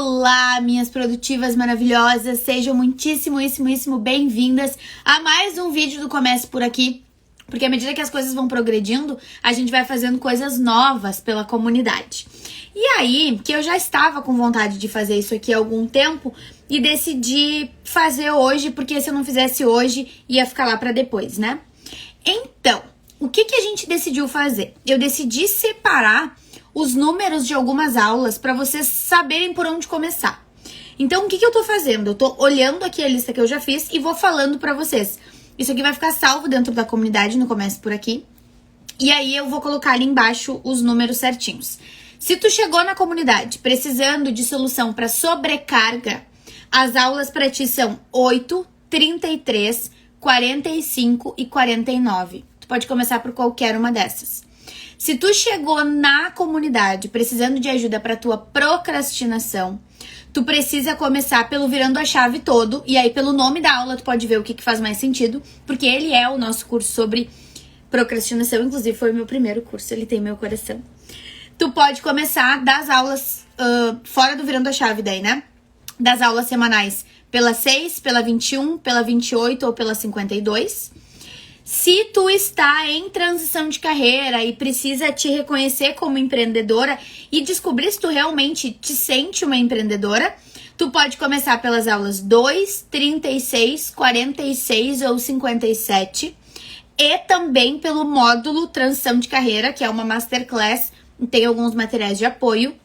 Olá, minhas produtivas maravilhosas, sejam muitíssimo bem-vindas a mais um vídeo do Comece Por Aqui, porque à medida que as coisas vão progredindo, a gente vai fazendo coisas novas pela comunidade. E aí, que eu já estava com vontade de fazer isso aqui há algum tempo e decidi fazer hoje, porque se eu não fizesse hoje, ia ficar lá para depois, né? Então, o que a gente decidiu fazer? Eu decidi separar os números de algumas aulas para vocês saberem por onde começar. Então, o que eu tô fazendo? Eu tô olhando aqui a lista que eu já fiz e vou falando para vocês. Isso aqui vai ficar salvo dentro da comunidade no Comece Por Aqui. E aí eu vou colocar ali embaixo os números certinhos. Se tu chegou na comunidade precisando de solução para sobrecarga, as aulas para ti são 8, 33, 45 e 49. Tu pode começar por qualquer uma dessas. Se tu chegou na comunidade precisando de ajuda para tua procrastinação, tu precisa começar pelo Virando a Chave todo, e aí pelo nome da aula tu pode ver o que faz mais sentido, porque ele é o nosso curso sobre procrastinação, inclusive foi o meu primeiro curso, ele tem meu coração. Tu pode começar das aulas, fora do Virando a Chave daí, né? Das aulas semanais pela 6, pela 21, pela 28 ou pela 52. Se tu está em transição de carreira e precisa te reconhecer como empreendedora e descobrir se tu realmente te sente uma empreendedora, tu pode começar pelas aulas 2, 36, 46 ou 57 e também pelo módulo Transição de Carreira, que é uma masterclass, tem alguns materiais de apoio.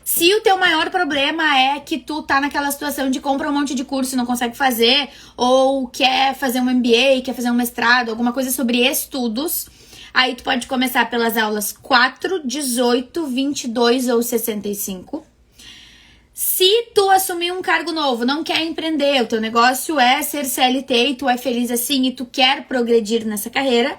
Se o teu maior problema é que tu tá naquela situação de compra um monte de curso e não consegue fazer, ou quer fazer um MBA, quer fazer um mestrado, alguma coisa sobre estudos, aí tu pode começar pelas aulas 4, 18, 22 ou 65. Se tu assumir um cargo novo, não quer empreender, o teu negócio é ser CLT e tu é feliz assim e tu quer progredir nessa carreira,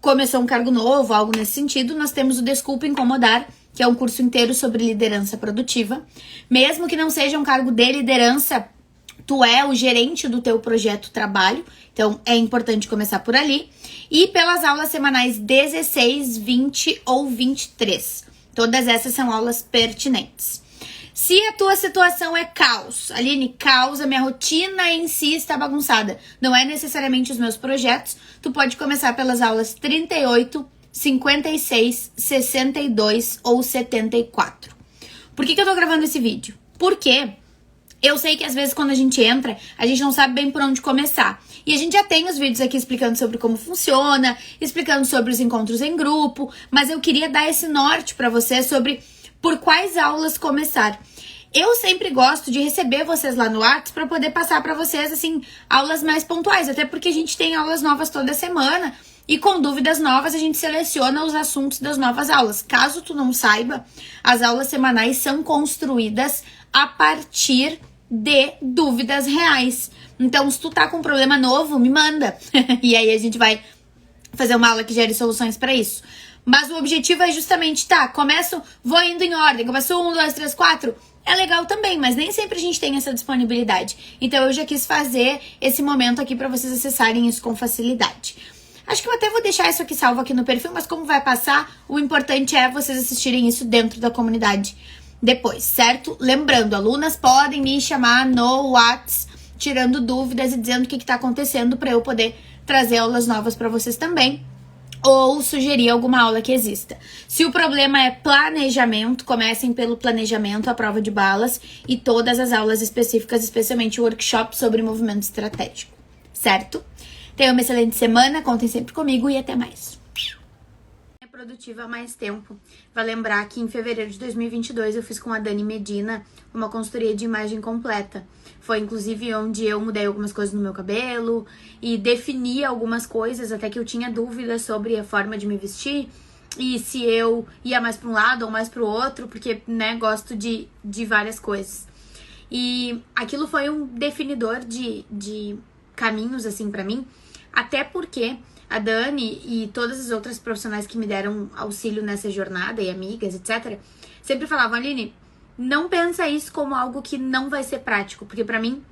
começou um cargo novo, algo nesse sentido, nós temos o Desculpa Incomodar, que é um curso inteiro sobre liderança produtiva. Mesmo que não seja um cargo de liderança, tu é o gerente do teu projeto trabalho, então é importante começar por ali. E pelas aulas semanais 16, 20 ou 23. Todas essas são aulas pertinentes. Se a tua situação é caos, Aline, caos, a minha rotina em si está bagunçada, não é necessariamente os meus projetos, tu pode começar pelas aulas 38, 56, 62 ou 74. Por que eu tô gravando esse vídeo? Porque eu sei que às vezes quando a gente entra, a gente não sabe bem por onde começar. E a gente já tem os vídeos aqui explicando sobre como funciona, explicando sobre os encontros em grupo, mas eu queria dar esse norte pra vocês sobre por quais aulas começar. Eu sempre gosto de receber vocês lá no WhatsApp para poder passar para vocês, assim, aulas mais pontuais, até porque a gente tem aulas novas toda semana. E com dúvidas novas, a gente seleciona os assuntos das novas aulas. Caso tu não saiba, as aulas semanais são construídas a partir de dúvidas reais. Então, se tu tá com um problema novo, me manda. E aí a gente vai fazer uma aula que gere soluções para isso. Mas o objetivo é justamente, vou indo em ordem. Começo 1, 2, 3, 4. É legal também, mas nem sempre a gente tem essa disponibilidade. Então, eu já quis fazer esse momento aqui para vocês acessarem isso com facilidade. Acho que eu até vou deixar isso aqui salvo aqui no perfil, mas como vai passar, o importante é vocês assistirem isso dentro da comunidade depois, certo? Lembrando, alunas podem me chamar no WhatsApp, tirando dúvidas e dizendo o que tá acontecendo para eu poder trazer aulas novas para vocês também, ou sugerir alguma aula que exista. Se o problema é planejamento, comecem pelo planejamento, a prova de balas e todas as aulas específicas, especialmente o workshop sobre movimento estratégico, certo? Tenham uma excelente semana, contem sempre comigo e até mais. É produtiva há mais tempo. Vai lembrar que em fevereiro de 2022 eu fiz com a Dani Medina uma consultoria de imagem completa. Foi inclusive onde eu mudei algumas coisas no meu cabelo e defini algumas coisas, até que eu tinha dúvidas sobre a forma de me vestir e se eu ia mais para um lado ou mais para o outro, porque, né, gosto de várias coisas. E aquilo foi um definidor de caminhos, assim, para mim. Até porque a Dani e todas as outras profissionais que me deram auxílio nessa jornada, e amigas, etc., sempre falavam, Aline, não pensa isso como algo que não vai ser prático, porque pra mim,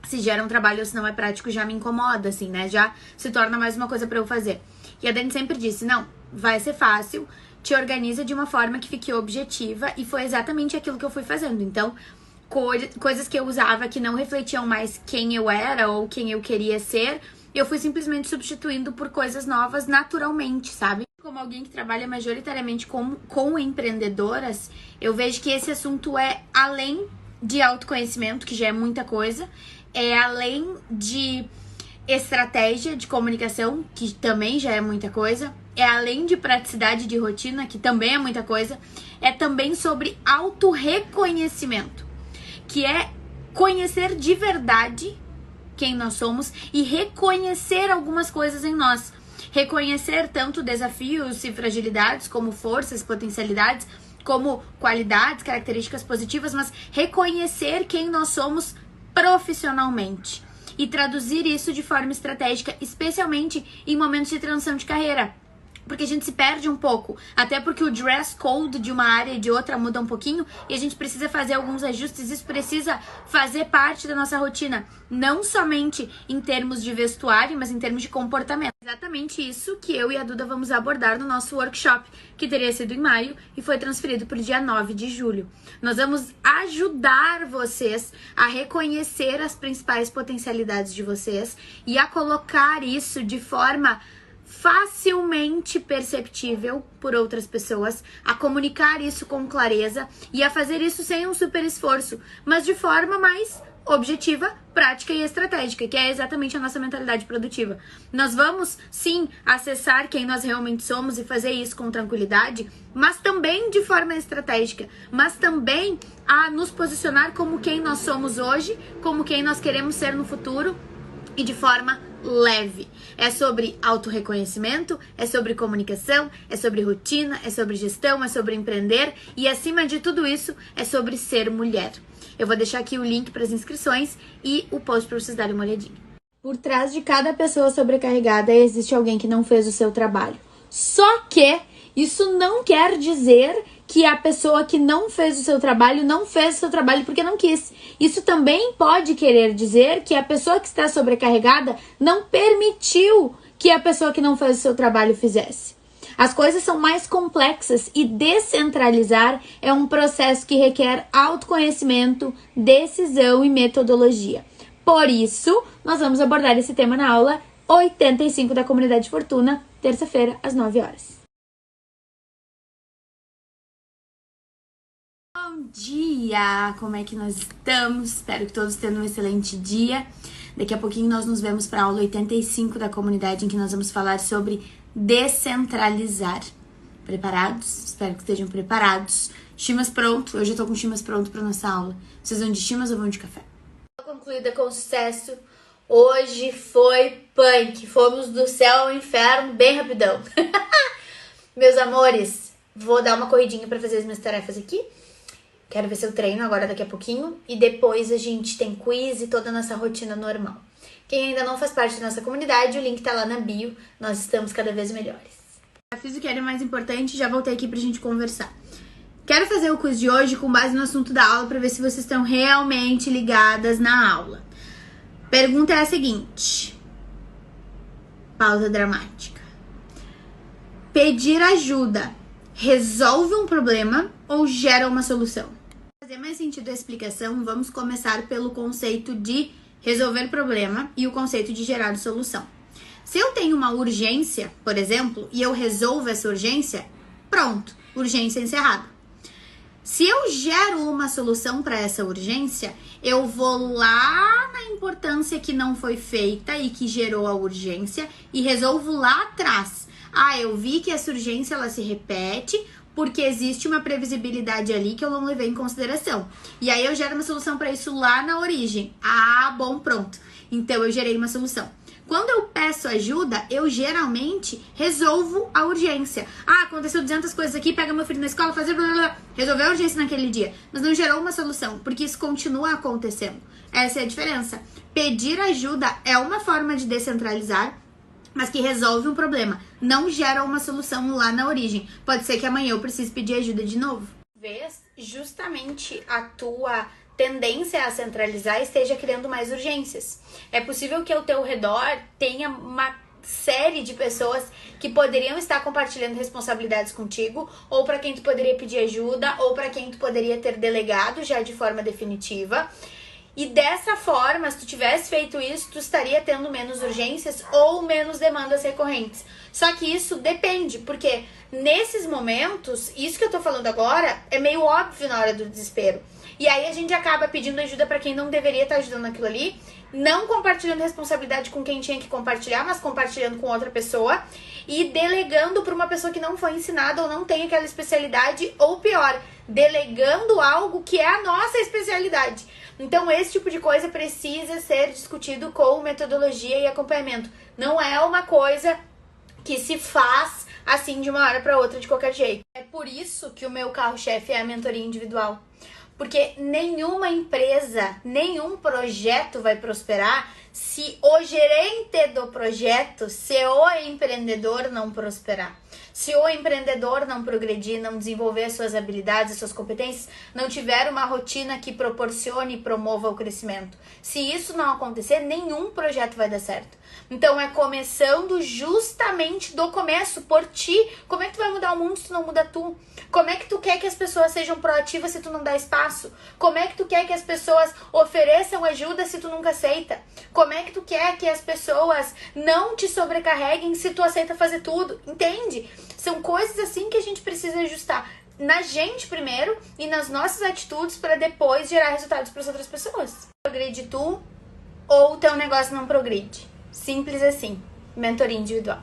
se gera um trabalho ou se não é prático, já me incomoda, assim, né? Já se torna mais uma coisa pra eu fazer. E a Dani sempre disse, não, vai ser fácil, te organiza de uma forma que fique objetiva, e foi exatamente aquilo que eu fui fazendo. Então, coisas que eu usava que não refletiam mais quem eu era ou quem eu queria ser, eu fui simplesmente substituindo por coisas novas naturalmente, sabe? Como alguém que trabalha majoritariamente com empreendedoras, eu vejo que esse assunto é além de autoconhecimento, que já é muita coisa, é além de estratégia de comunicação, que também já é muita coisa, é além de praticidade de rotina, que também é muita coisa, é também sobre autorreconhecimento, que é conhecer de verdade quem nós somos e reconhecer algumas coisas em nós. Reconhecer tanto desafios e fragilidades, como forças, potencialidades, como qualidades, características positivas, mas reconhecer quem nós somos profissionalmente e traduzir isso de forma estratégica, especialmente em momentos de transição de carreira. Porque a gente se perde um pouco, até porque o dress code de uma área e de outra muda um pouquinho e a gente precisa fazer alguns ajustes. Isso precisa fazer parte da nossa rotina, não somente em termos de vestuário, mas em termos de comportamento. Exatamente isso que eu e a Duda vamos abordar no nosso workshop, que teria sido em maio e foi transferido para o dia 9 de julho. Nós vamos ajudar vocês a reconhecer as principais potencialidades de vocês e a colocar isso de forma facilmente perceptível por outras pessoas, a comunicar isso com clareza e a fazer isso sem um super esforço, mas de forma mais objetiva, prática e estratégica, que é exatamente a nossa mentalidade produtiva. Nós vamos, sim, acessar quem nós realmente somos e fazer isso com tranquilidade, mas também de forma estratégica, mas também a nos posicionar como quem nós somos hoje, como quem nós queremos ser no futuro e de forma leve. É sobre autorreconhecimento, é sobre comunicação, é sobre rotina, é sobre gestão, é sobre empreender e, acima de tudo isso, é sobre ser mulher. Eu vou deixar aqui o link para as inscrições e o post para vocês darem uma olhadinha. Por trás de cada pessoa sobrecarregada existe alguém que não fez o seu trabalho. Só que isso não quer dizer que a pessoa que não fez o seu trabalho não fez o seu trabalho porque não quis. Isso também pode querer dizer que a pessoa que está sobrecarregada não permitiu que a pessoa que não fez o seu trabalho fizesse. As coisas são mais complexas e descentralizar é um processo que requer autoconhecimento, decisão e metodologia. Por isso, nós vamos abordar esse tema na aula 85 da Comunidade Fortuna, terça-feira, às 9 horas. Bom dia! Como é que nós estamos? Espero que todos tenham um excelente dia. Daqui a pouquinho nós nos vemos para a aula 85 da comunidade, em que nós vamos falar sobre descentralizar. Preparados? Espero que estejam preparados. Chimas pronto. Eu já tô com chimas pronto para nossa aula. Vocês vão de chimas ou vão de café? Concluída com sucesso. Hoje foi punk. Fomos do céu ao inferno bem rapidão. Meus amores, vou dar uma corridinha para fazer as minhas tarefas aqui. Quero ver se eu treino agora daqui a pouquinho. E depois a gente tem quiz e toda a nossa rotina normal. Quem ainda não faz parte da nossa comunidade, o link tá lá na bio. Nós estamos cada vez melhores. Já fiz o que era mais importante e já voltei aqui pra gente conversar. Quero fazer o quiz de hoje com base no assunto da aula pra ver se vocês estão realmente ligadas na aula. Pergunta é a seguinte. Pausa dramática. Pedir ajuda resolve um problema ou gera uma solução? Para fazer mais sentido a explicação, vamos começar pelo conceito de resolver problema e o conceito de gerar solução. Se eu tenho uma urgência, por exemplo, e eu resolvo essa urgência, pronto, urgência encerrada. Se eu gero uma solução para essa urgência, eu vou lá na importância que não foi feita e que gerou a urgência e resolvo lá atrás. Ah, eu vi que essa urgência ela se repete porque existe uma previsibilidade ali que eu não levei em consideração. E aí eu gero uma solução para isso lá na origem. Ah, bom, pronto. Então eu gerei uma solução. Quando eu peço ajuda, eu geralmente resolvo a urgência. Ah, aconteceu 200 coisas aqui, pega meu filho na escola, fazer blá blá blá. Resolveu a urgência naquele dia, mas não gerou uma solução, porque isso continua acontecendo. Essa é a diferença. Pedir ajuda é uma forma de descentralizar, mas que resolve um problema, não gera uma solução lá na origem. Pode ser que amanhã eu precise pedir ajuda de novo. Talvez justamente a tua tendência a centralizar esteja criando mais urgências. É possível que ao teu redor tenha uma série de pessoas que poderiam estar compartilhando responsabilidades contigo, ou para quem tu poderia pedir ajuda, ou para quem tu poderia ter delegado já de forma definitiva. E dessa forma, se tu tivesse feito isso, tu estaria tendo menos urgências ou menos demandas recorrentes. Só que isso depende, porque nesses momentos, isso que eu tô falando agora é meio óbvio na hora do desespero. E aí a gente acaba pedindo ajuda para quem não deveria estar ajudando naquilo ali, não compartilhando responsabilidade com quem tinha que compartilhar, mas compartilhando com outra pessoa e delegando para uma pessoa que não foi ensinada ou não tem aquela especialidade, ou pior, delegando algo que é a nossa especialidade. Então esse tipo de coisa precisa ser discutido com metodologia e acompanhamento. Não é uma coisa que se faz assim de uma hora para outra de qualquer jeito. É por isso que o meu carro-chefe é a mentoria individual. Porque nenhuma empresa, nenhum projeto vai prosperar se o gerente do projeto, se o empreendedor não prosperar. Se o empreendedor não progredir, não desenvolver as suas habilidades, as suas competências, não tiver uma rotina que proporcione e promova o crescimento. Se isso não acontecer, nenhum projeto vai dar certo. Então é começando justamente do começo, por ti. Como é que tu vai mudar o mundo se tu não muda tu? Como é que tu quer que as pessoas sejam proativas se tu não dá espaço? Como é que tu quer que as pessoas ofereçam ajuda se tu nunca aceita? Como é que tu quer que as pessoas não te sobrecarreguem se tu aceita fazer tudo? Entende? São coisas assim que a gente precisa ajustar na gente primeiro e nas nossas atitudes para depois gerar resultados para as outras pessoas. Progride tu ou o teu negócio não progride. Simples assim. Mentoria individual.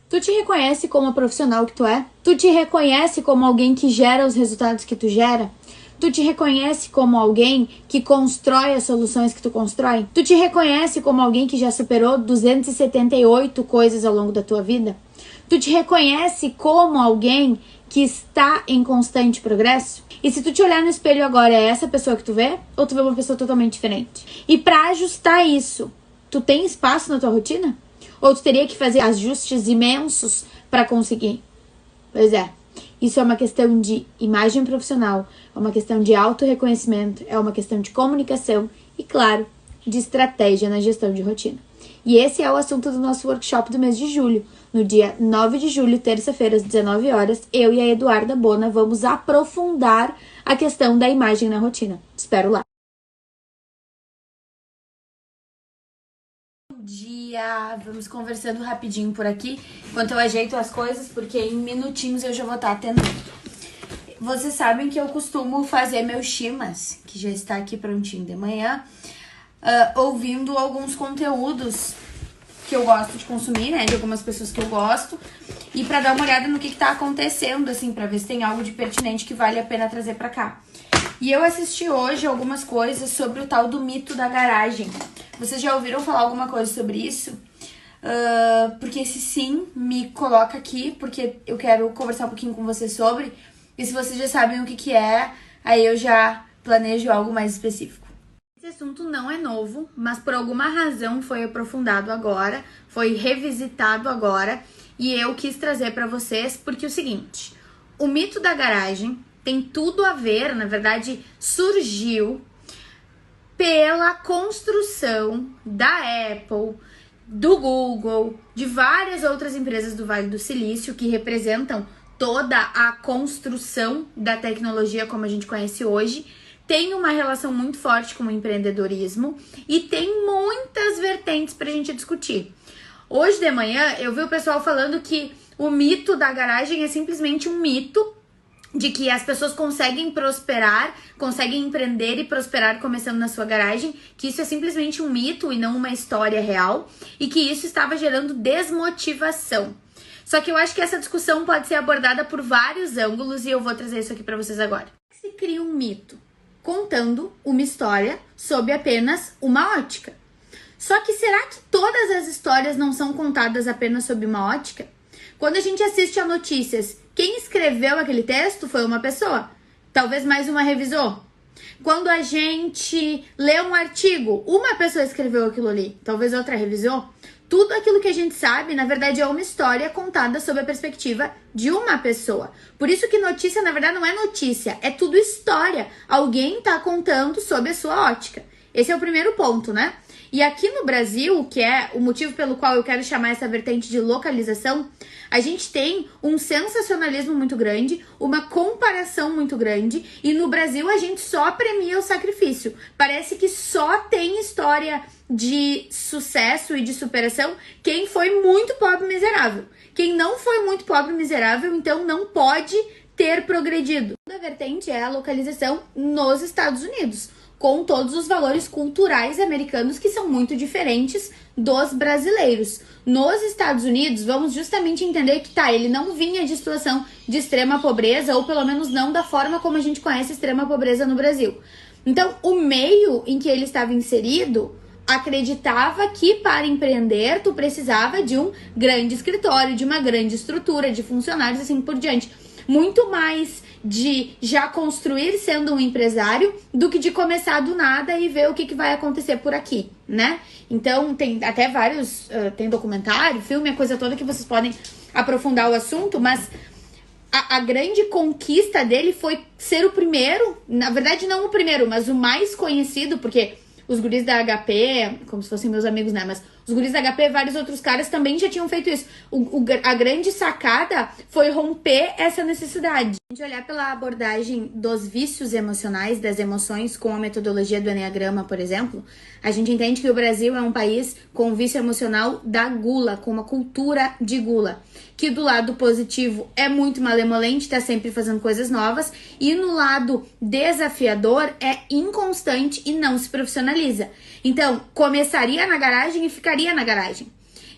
Tu te reconhece como a profissional que tu é? Tu te reconhece como alguém que gera os resultados que tu gera? Tu te reconhece como alguém que constrói as soluções que tu constrói? Tu te reconhece como alguém que já superou 278 coisas ao longo da tua vida? Tu te reconhece como alguém que está em constante progresso? E se tu te olhar no espelho agora, é essa pessoa que tu vê? Ou tu vê uma pessoa totalmente diferente? E para ajustar isso, tu tem espaço na tua rotina? Ou tu teria que fazer ajustes imensos para conseguir? Pois é, isso é uma questão de imagem profissional, é uma questão de autorreconhecimento, é uma questão de comunicação e, claro, de estratégia na gestão de rotina. E esse é o assunto do nosso workshop do mês de julho. No dia 9 de julho, terça-feira, às 19 horas, eu e a Eduarda Bona vamos aprofundar a questão da imagem na rotina. Te espero lá. Bom dia! Vamos conversando rapidinho por aqui, enquanto eu ajeito as coisas, porque em minutinhos eu já vou estar atendendo. Vocês sabem que eu costumo fazer meus chimas, que já está aqui prontinho de manhã, ouvindo alguns conteúdos que eu gosto de consumir, né, de algumas pessoas que eu gosto, e pra dar uma olhada no que tá acontecendo, assim, pra ver se tem algo de pertinente que vale a pena trazer pra cá. E eu assisti hoje algumas coisas sobre o tal do mito da garagem. Vocês já ouviram falar alguma coisa sobre isso? Porque se sim, me coloca aqui, porque eu quero conversar um pouquinho com vocês sobre, e se vocês já sabem o que é, aí eu já planejo algo mais específico. Esse assunto não é novo, mas por alguma razão foi aprofundado agora, foi revisitado agora, e eu quis trazer para vocês porque é o seguinte: o mito da garagem tem tudo a ver, na verdade, surgiu pela construção da Apple, do Google, de várias outras empresas do Vale do Silício que representam toda a construção da tecnologia como a gente conhece hoje. Tem uma relação muito forte com o empreendedorismo e tem muitas vertentes pra gente discutir. Hoje de manhã eu vi o pessoal falando que o mito da garagem é simplesmente um mito, de que as pessoas conseguem prosperar, conseguem empreender e prosperar começando na sua garagem, que isso é simplesmente um mito e não uma história real, e que isso estava gerando desmotivação. Só que eu acho que essa discussão pode ser abordada por vários ângulos e eu vou trazer isso aqui pra vocês agora. Como se cria um mito? Contando uma história sob apenas uma ótica. Só que será que todas as histórias não são contadas apenas sob uma ótica? Quando a gente assiste a notícias, quem escreveu aquele texto foi uma pessoa. Talvez mais uma revisou. Quando a gente lê um artigo, uma pessoa escreveu aquilo ali, talvez outra revisou. Tudo aquilo que a gente sabe, na verdade, é uma história contada sob a perspectiva de uma pessoa. Por isso que notícia, na verdade, não é notícia, é tudo história. Alguém tá contando sob a sua ótica. Esse é o primeiro ponto, né? E aqui no Brasil, que é o motivo pelo qual eu quero chamar essa vertente de localização, a gente tem um sensacionalismo muito grande, uma comparação muito grande, e no Brasil a gente só premia o sacrifício. Parece que só tem história de sucesso e de superação quem foi muito pobre e miserável. Quem não foi muito pobre e miserável, então não pode ter progredido. A segunda vertente é a localização nos Estados Unidos, com todos os valores culturais americanos que são muito diferentes dos brasileiros. Nos Estados Unidos, vamos justamente entender que ele não vinha de situação de extrema pobreza, ou pelo menos não da forma como a gente conhece extrema pobreza no Brasil. Então, o meio em que ele estava inserido acreditava que para empreender tu precisava de um grande escritório, de uma grande estrutura, de funcionários, assim por diante. Muito mais de já construir sendo um empresário do que de começar do nada e ver o que vai acontecer por aqui, né? Então, tem até vários, tem documentário, filme, a coisa toda que vocês podem aprofundar o assunto, mas a grande conquista dele foi ser o primeiro, na verdade não o primeiro, mas o mais conhecido, porque os guris da HP, como se fossem meus amigos, né? Mas os guris da HP e vários outros caras também já tinham feito isso. A grande sacada foi romper essa necessidade. A gente olhar pela abordagem dos vícios emocionais, das emoções, com a metodologia do Enneagrama, por exemplo, a gente entende que o Brasil é um país com vício emocional da gula, com uma cultura de gula, que do lado positivo é muito malemolente, tá sempre fazendo coisas novas, e no lado desafiador é inconstante e não se profissionaliza. Então, começaria na garagem e ficaria na garagem.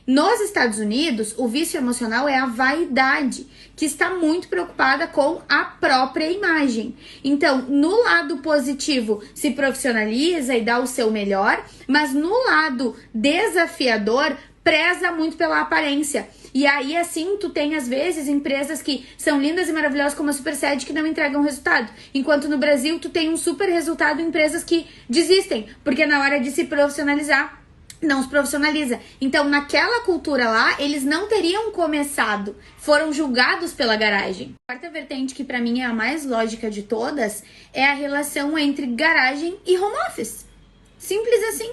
Nos Estados Unidos, o vício emocional é a vaidade, que está muito preocupada com a própria imagem. Então, no lado positivo, se profissionaliza e dá o seu melhor, mas no lado desafiador, preza muito pela aparência. E aí, assim, tu tem, às vezes, empresas que são lindas e maravilhosas como a Superced que não entregam resultado. Enquanto no Brasil, tu tem um super resultado em empresas que desistem, porque na hora de se profissionalizar, não se profissionaliza. Então, naquela cultura lá, eles não teriam começado, foram julgados pela garagem. A quarta vertente, que pra mim é a mais lógica de todas, é a relação entre garagem e home office. Simples assim.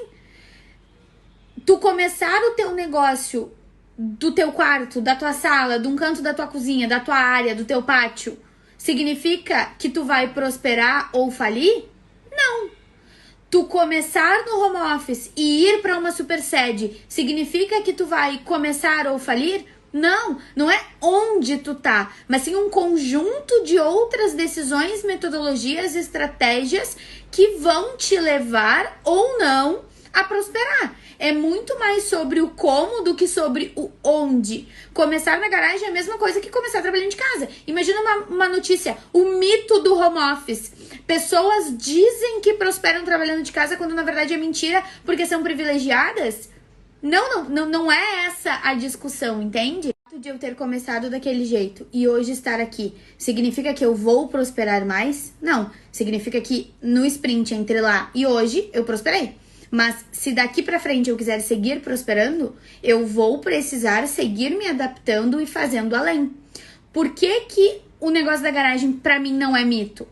Tu começar o teu negócio do teu quarto, da tua sala, de um canto da tua cozinha, da tua área, do teu pátio, significa que tu vai prosperar ou falir? Não. Tu começar no home office e ir para uma supersede significa que tu vai começar ou falir? Não, não é onde tu tá, mas sim um conjunto de outras decisões, metodologias, estratégias que vão te levar ou não a prosperar. É muito mais sobre o como do que sobre o onde. Começar na garagem é a mesma coisa que começar trabalhando de casa. Imagina uma notícia, o mito do home office. Pessoas dizem que prosperam trabalhando de casa quando na verdade é mentira porque são privilegiadas. Não é essa a discussão, entende? O fato de eu ter começado daquele jeito e hoje estar aqui significa que eu vou prosperar mais? Não. Significa que no sprint entre lá e hoje eu prosperei. Mas se daqui pra frente eu quiser seguir prosperando, eu vou precisar seguir me adaptando e fazendo além. Por que o negócio da garagem pra mim não é mito?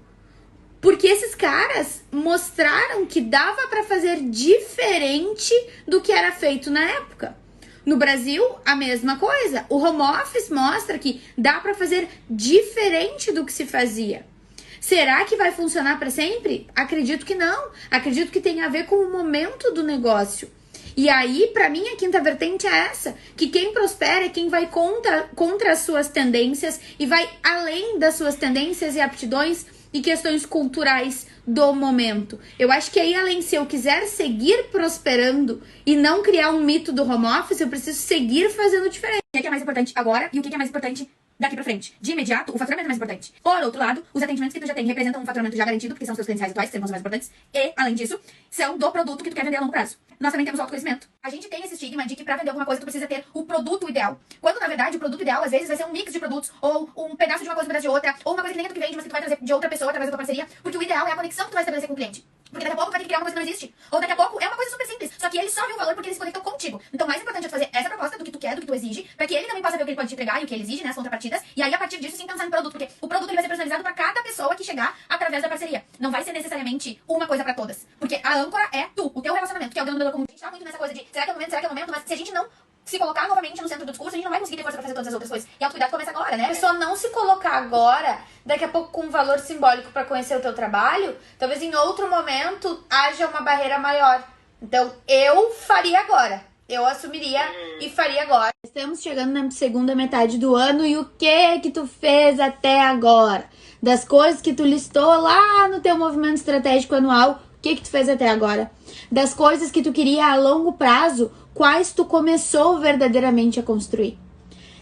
Porque esses caras mostraram que dava pra fazer diferente do que era feito na época. No Brasil, a mesma coisa. O home office mostra que dá pra fazer diferente do que se fazia. Será que vai funcionar para sempre? Acredito que não. Acredito que tem a ver com o momento do negócio. E aí, para mim, a quinta vertente é essa. Que quem prospera é quem vai contra as suas tendências e vai além das suas tendências e aptidões e questões culturais do momento. Eu acho que aí, além, se eu quiser seguir prosperando e não criar um mito do home office, eu preciso seguir fazendo diferente. O que é mais importante agora e o que é mais importante daqui pra frente? De imediato, o faturamento é mais importante. Por outro lado, os atendimentos que tu já tem representam um faturamento já garantido, porque são os teus clientes reais atuais, que são os mais importantes. E, além disso, são do produto que tu quer vender a longo prazo. Nós também temos o autoconhecimento. A gente tem esse estigma de que pra vender alguma coisa tu precisa ter o produto ideal. Quando, na verdade, o produto ideal, às vezes, vai ser um mix de produtos, ou um pedaço de uma coisa, um pedaço de outra, ou uma coisa que nem é tu que vende, mas que tu vai trazer de outra pessoa através da tua parceria, porque o ideal é a conexão que tu vai estabelecer com o cliente. Porque daqui a pouco tu vai ter que criar uma coisa que não existe. Ou daqui a pouco é uma coisa super simples, só que ele só vê o valor porque ele se conectou contigo. Então, mais importante é tu fazer essa proposta do que tu quer, do que tu exige, pra que ele também possa ver o que ele pode te entregar e o que ele exige, né, as contrapartidas, e aí, a partir disso, sim, pensar em produto, porque o produto ele vai ser personalizado pra cada pessoa que chegar através da parceria. Não vai ser necessariamente uma coisa pra todas. Porque a âncora é tu, o teu relacionamento, que é o dono da comum. A gente tá muito muito nessa coisa de será que é o momento, será que é o momento, mas se a gente não se colocar novamente no centro do discurso, a gente não vai conseguir ter força pra fazer todas as outras coisas. E autocuidado começa agora, né? A pessoa não se colocar agora, daqui a pouco com um valor simbólico pra conhecer o teu trabalho, talvez em outro momento haja uma barreira maior. Então, eu faria agora. Eu assumiria e faria agora. Estamos chegando na segunda metade do ano e o que tu fez até agora? Das coisas que tu listou lá no teu movimento estratégico anual, o que tu fez até agora? Das coisas que tu queria a longo prazo, quais tu começou verdadeiramente a construir?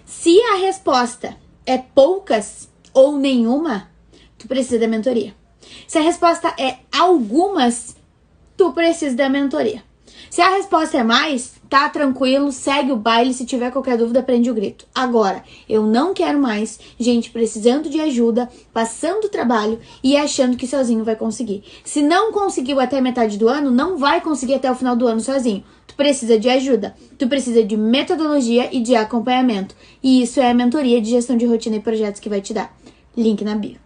Se a resposta é poucas ou nenhuma, tu precisa da mentoria. Se a resposta é algumas, tu precisa da mentoria. Se a resposta é mais, tá tranquilo, segue o baile, se tiver qualquer dúvida, prende o grito. Agora, eu não quero mais gente precisando de ajuda, passando trabalho e achando que sozinho vai conseguir. Se não conseguiu até metade do ano, não vai conseguir até o final do ano sozinho. Tu precisa de ajuda, tu precisa de metodologia e de acompanhamento. E isso é a mentoria de gestão de rotina e projetos que vai te dar. Link na bio.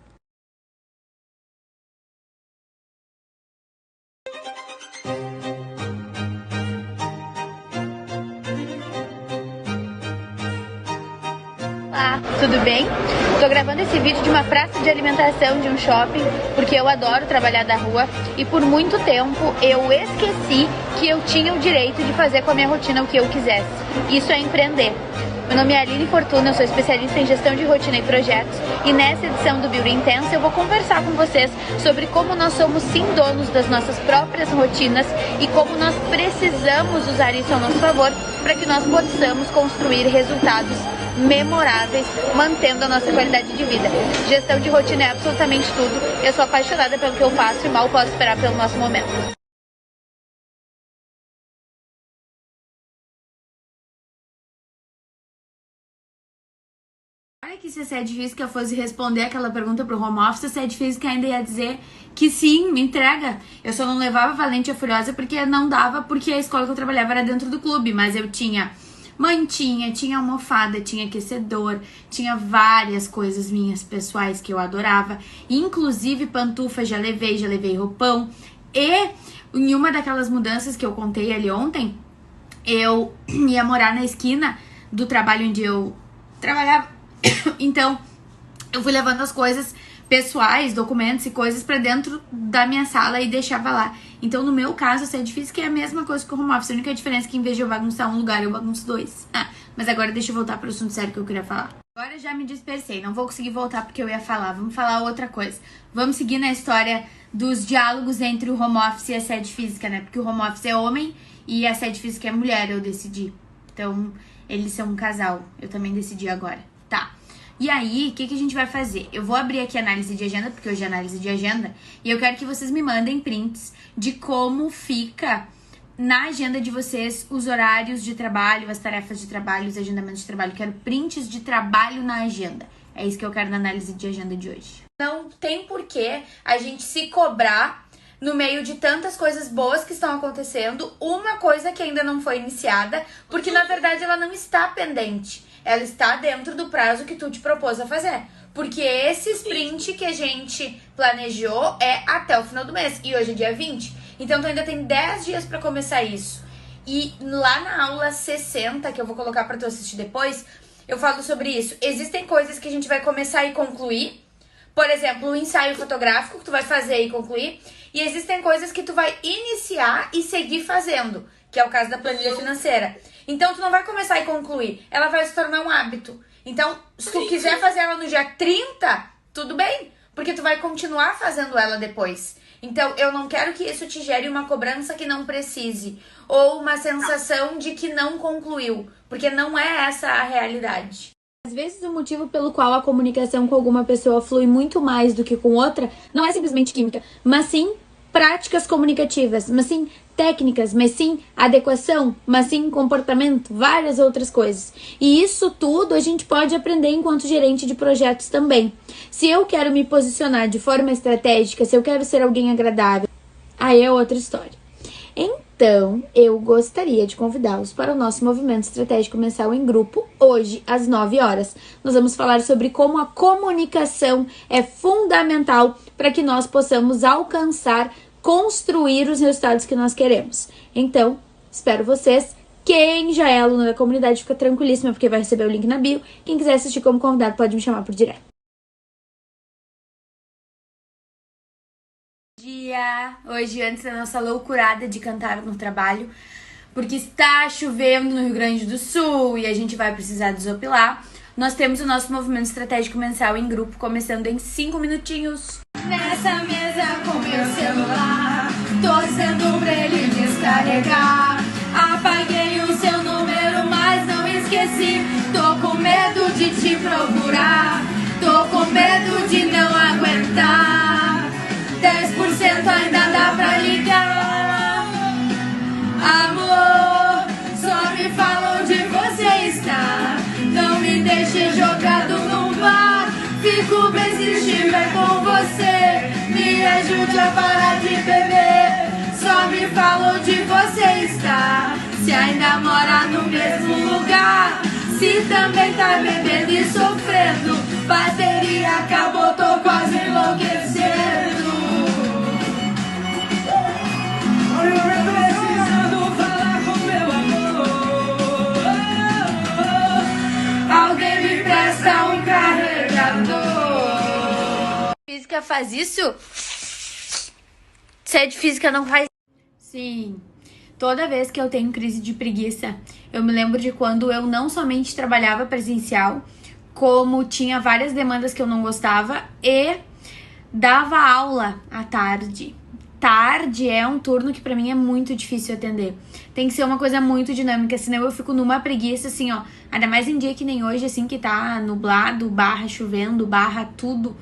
Olá, tudo bem? Tô gravando esse vídeo de uma praça de alimentação de um shopping, porque eu adoro trabalhar da rua e por muito tempo eu esqueci que eu tinha o direito de fazer com a minha rotina o que eu quisesse. Isso é empreender. Meu nome é Aline Fortuna, eu sou especialista em gestão de rotina e projetos e nessa edição do Beauty Intensa eu vou conversar com vocês sobre como nós somos sim donos das nossas próprias rotinas e como nós precisamos usar isso ao nosso favor para que nós possamos construir resultados memoráveis, mantendo a nossa qualidade de vida. Gestão de rotina é absolutamente tudo. Eu sou apaixonada pelo que eu faço e mal posso esperar pelo nosso momento. Olha que se é difícil que eu fosse responder aquela pergunta pro home office, se é difícil que ainda ia dizer que sim, me entrega. Eu só não levava Valente a Furiosa porque não dava, porque a escola que eu trabalhava era dentro do clube, mas eu tinha mantinha, tinha almofada, tinha aquecedor, tinha várias coisas minhas pessoais que eu adorava, inclusive pantufa, já levei roupão. E em uma daquelas mudanças que eu contei ali ontem, eu ia morar na esquina do trabalho onde eu trabalhava. Então, eu fui levando as coisas pessoais, documentos e coisas pra dentro da minha sala e deixava lá. Então, no meu caso, isso é difícil, que é a mesma coisa que o home office. A única diferença é que em vez de eu bagunçar um lugar, eu bagunço dois. Mas agora deixa eu voltar pro assunto sério que eu queria falar. Agora já me dispersei, não vou conseguir voltar porque eu ia falar. Vamos falar outra coisa. Vamos seguir na história dos diálogos entre o home office e a sede física, né? Porque o home office é homem e a sede física é mulher, eu decidi. Então, eles são um casal. Eu também decidi agora. Tá. E aí, o que a gente vai fazer? Eu vou abrir aqui a análise de agenda, porque hoje é análise de agenda, e eu quero que vocês me mandem prints de como fica na agenda de vocês os horários de trabalho, as tarefas de trabalho, os agendamentos de trabalho. Eu quero prints de trabalho na agenda. É isso que eu quero na análise de agenda de hoje. Não tem porquê a gente se cobrar no meio de tantas coisas boas que estão acontecendo, uma coisa que ainda não foi iniciada, porque na verdade ela não está pendente. Ela está dentro do prazo que tu te propôs a fazer. Porque esse sprint que a gente planejou é até o final do mês. E hoje é dia 20. Então, tu ainda tem 10 dias pra começar isso. E lá na aula 60, que eu vou colocar pra tu assistir depois, eu falo sobre isso. Existem coisas que a gente vai começar e concluir. Por exemplo, o ensaio fotográfico que tu vai fazer e concluir. E existem coisas que tu vai iniciar e seguir fazendo, que é o caso da planilha financeira. Então, tu não vai começar e concluir. Ela vai se tornar um hábito. Então, se tu quiser fazer ela no dia 30, tudo bem. Porque tu vai continuar fazendo ela depois. Então, eu não quero que isso te gere uma cobrança que não precise. Ou uma sensação de que não concluiu. Porque não é essa a realidade. Às vezes o motivo pelo qual a comunicação com alguma pessoa flui muito mais do que com outra não é simplesmente química, mas sim práticas comunicativas, mas sim técnicas, mas sim adequação, mas sim comportamento, várias outras coisas. E isso tudo a gente pode aprender enquanto gerente de projetos também. Se eu quero me posicionar de forma estratégica, se eu quero ser alguém agradável, aí é outra história. Então, eu gostaria de convidá-los para o nosso movimento estratégico mensal em grupo, hoje, às 9 horas. Nós vamos falar sobre como a comunicação é fundamental para que nós possamos alcançar, construir os resultados que nós queremos. Então, Espero vocês. Quem já é aluno da comunidade fica tranquilíssima, porque vai receber o link na bio. Quem quiser assistir como convidado pode me chamar por direto. Hoje, antes da nossa loucurada de cantar no trabalho, porque está chovendo no Rio Grande do Sul e a gente vai precisar desopilar, nós temos o nosso movimento estratégico mensal em grupo, começando em 5 minutinhos. Nessa mesa com meu celular, torcendo pra ele descarregar. Apaguei o seu número, mas não esqueci. Tô com medo de te procurar, tô com medo de não aguentar. 10% ainda dá pra ligar. Amor, só me fala onde você está. Não me deixe jogado no mar. Fico bem se estiver com você. Me ajude a parar de beber. Só me fala onde você está. Se ainda mora no mesmo lugar. Se também tá bebendo e sofrendo. Bateria acabou, tô quase enlouquecendo. Precisando falar com meu amor. Alguém me presta um carregador. Física faz isso? Se é de física, não faz. Sim. Toda vez que eu tenho crise de preguiça, eu me lembro de quando eu não somente trabalhava presencial, como tinha várias demandas que eu não gostava e dava aula à tarde. Tarde é um turno que pra mim é muito difícil atender. Tem que ser uma coisa muito dinâmica, senão eu fico numa preguiça assim, ó. Ainda mais em dia que nem hoje, assim, que tá nublado, barra chovendo, barra tudo.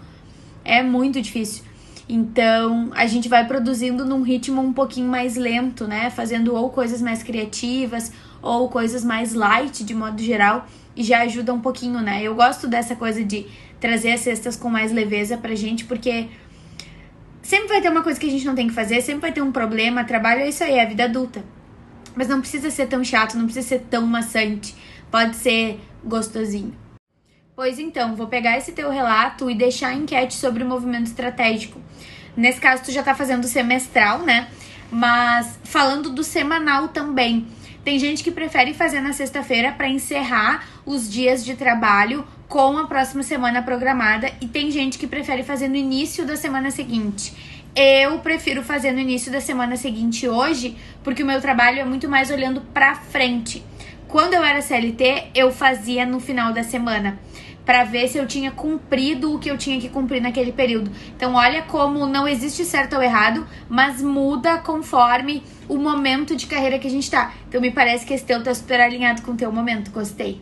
É muito difícil. Então, a gente vai produzindo num ritmo um pouquinho mais lento, né? Fazendo ou coisas mais criativas, ou coisas mais light, de modo geral, e já ajuda um pouquinho, né? Eu gosto dessa coisa de trazer as cestas com mais leveza pra gente, porque sempre vai ter uma coisa que a gente não tem que fazer, sempre vai ter um problema, trabalho é isso aí, é a vida adulta. Mas não precisa ser tão chato, não precisa ser tão maçante, pode ser gostosinho. Pois então, vou pegar esse teu relato e deixar a enquete sobre o movimento estratégico. Nesse caso, tu já tá fazendo o semestral, né? Mas falando do semanal também. Tem gente que prefere fazer na sexta-feira para encerrar os dias de trabalho com a próxima semana programada. E tem gente que prefere fazer no início da semana seguinte. Eu prefiro fazer no início da semana seguinte hoje, porque o meu trabalho é muito mais olhando pra frente. Quando eu era CLT, eu fazia no final da semana, para ver se eu tinha cumprido o que eu tinha que cumprir naquele período. Então, olha como não existe certo ou errado, mas muda conforme o momento de carreira que a gente tá. Então, me parece que esse teu tá super alinhado com o teu momento. Gostei.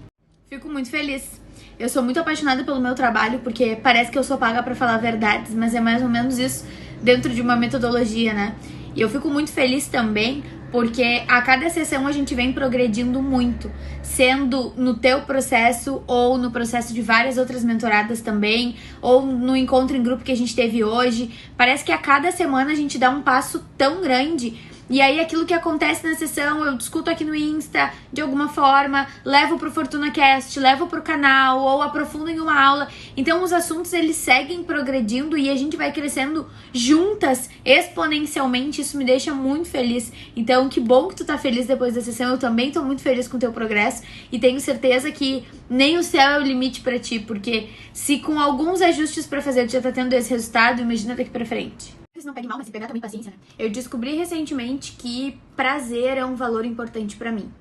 Fico muito feliz. Eu sou muito apaixonada pelo meu trabalho, porque parece que eu sou paga pra falar verdades, mas é mais ou menos isso dentro de uma metodologia, né? E eu fico muito feliz também, porque a cada sessão a gente vem progredindo muito, sendo no teu processo ou no processo de várias outras mentoradas também, ou no encontro em grupo que a gente teve hoje. Parece que a cada semana a gente dá um passo tão grande. E aí aquilo que acontece na sessão, eu discuto aqui no Insta, de alguma forma, levo pro FortunaCast, levo pro canal, ou aprofundo em uma aula. Então os assuntos, eles seguem progredindo e a gente vai crescendo juntas, exponencialmente. Isso me deixa muito feliz. Então, que bom que tu tá feliz depois da sessão. Eu também tô muito feliz com o teu progresso e tenho certeza que nem o céu é o limite pra ti, porque se com alguns ajustes pra fazer tu já tá tendo esse resultado, imagina daqui pra frente. Não pegue mal, mas se pegar também paciência, né? Eu descobri recentemente que prazer é um valor importante pra mim.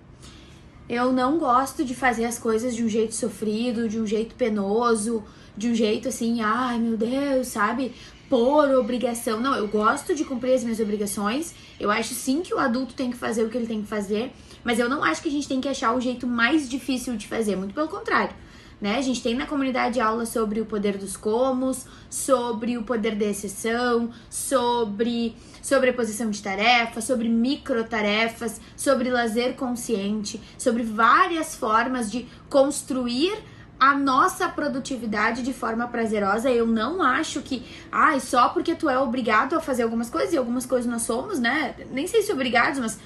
Eu não gosto de fazer as coisas de um jeito sofrido, de um jeito penoso, de um jeito assim, ai meu Deus, sabe? Por obrigação. Não, eu gosto de cumprir as minhas obrigações. Eu acho sim que o adulto tem que fazer o que ele tem que fazer, mas eu não acho que a gente tem que achar o jeito mais difícil de fazer, muito pelo contrário. Né? A gente tem na comunidade aula sobre o poder dos comos, sobre o poder da exceção, sobre sobreposição de tarefas, sobre microtarefas, sobre lazer consciente, sobre várias formas de construir a nossa produtividade de forma prazerosa. Eu não acho que, só porque tu é obrigado a fazer algumas coisas, e algumas coisas nós somos, né? Nem sei se obrigados, mas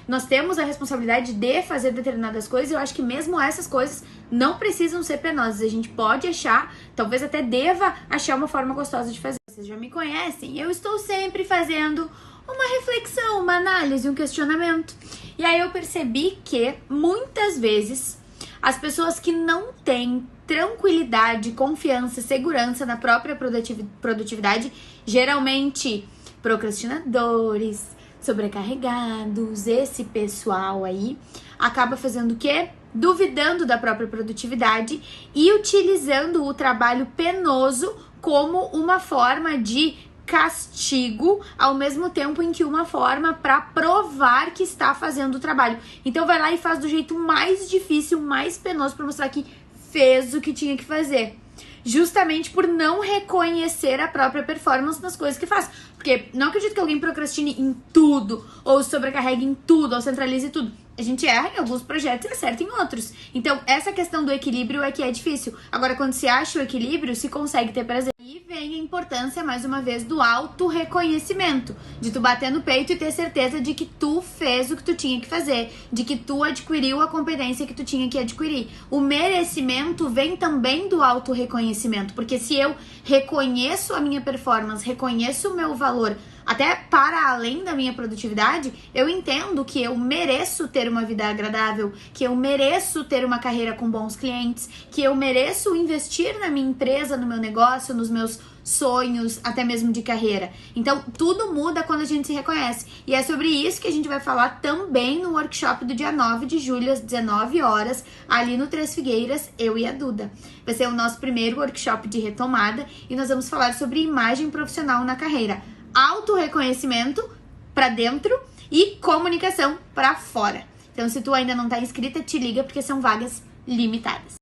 nós temos a responsabilidade de fazer determinadas coisas. Eu acho que mesmo essas coisas não precisam ser penosas. A gente pode achar, talvez até deva achar uma forma gostosa de fazer. vocês já me conhecem, eu estou sempre fazendo uma reflexão, uma análise, um questionamento. E aí eu percebi que muitas vezes as pessoas que não têm tranquilidade, confiança, segurança na própria produtividade, geralmente procrastinadores, sobrecarregados, esse pessoal aí, acaba fazendo o quê? Duvidando da própria produtividade e utilizando o trabalho penoso como uma forma de castigo, ao mesmo tempo em que uma forma para provar que está fazendo o trabalho. Então vai lá e faz do jeito mais difícil, mais penoso, para mostrar que fez o que tinha que fazer. Justamente por não reconhecer a própria performance nas coisas que faz. Porque não acredito que alguém procrastine em tudo, ou sobrecarregue em tudo, ou centralize tudo. A gente erra em alguns projetos e acerta em outros. Então, essa questão do equilíbrio é que é difícil. Agora, quando se acha o equilíbrio, se consegue ter prazer. E vem a importância, mais uma vez, do auto-reconhecimento. De tu bater no peito e ter certeza de que tu fez o que tu tinha que fazer. De que tu adquiriu a competência que tu tinha que adquirir. O merecimento vem também do auto-reconhecimento. Porque se eu reconheço a minha performance, reconheço o meu valor, até para além da minha produtividade, eu entendo que eu mereço ter uma vida agradável, que eu mereço ter uma carreira com bons clientes, que eu mereço investir na minha empresa, no meu negócio, nos meus sonhos, até mesmo de carreira. Então, tudo muda quando a gente se reconhece. E é sobre isso que a gente vai falar também no workshop do dia 9 de julho, às 19 horas, ali no Três Figueiras, eu e a Duda. Vai ser o nosso primeiro workshop de retomada e nós vamos falar sobre imagem profissional na carreira. Auto-reconhecimento para dentro e comunicação para fora. Então, se tu ainda não tá inscrita, te liga porque são vagas limitadas.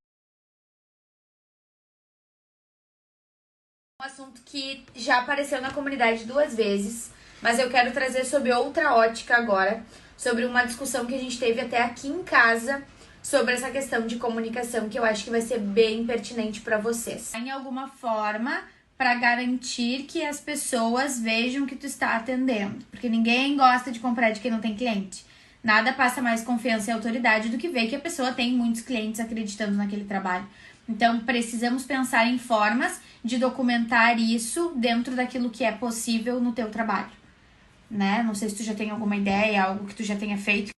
Um assunto que já apareceu na comunidade 2 vezes, mas eu quero trazer sob outra ótica agora, sobre uma discussão que a gente teve até aqui em casa sobre essa questão de comunicação, que eu acho que vai ser bem pertinente para vocês. Em alguma forma, para garantir que as pessoas vejam que tu está atendendo. Porque ninguém gosta de comprar de quem não tem cliente. Nada passa mais confiança e autoridade do que ver que a pessoa tem muitos clientes acreditando naquele trabalho. Então, precisamos pensar em formas de documentar isso dentro daquilo que é possível no teu trabalho. Né? Não sei se tu já tem alguma ideia, algo que tu já tenha feito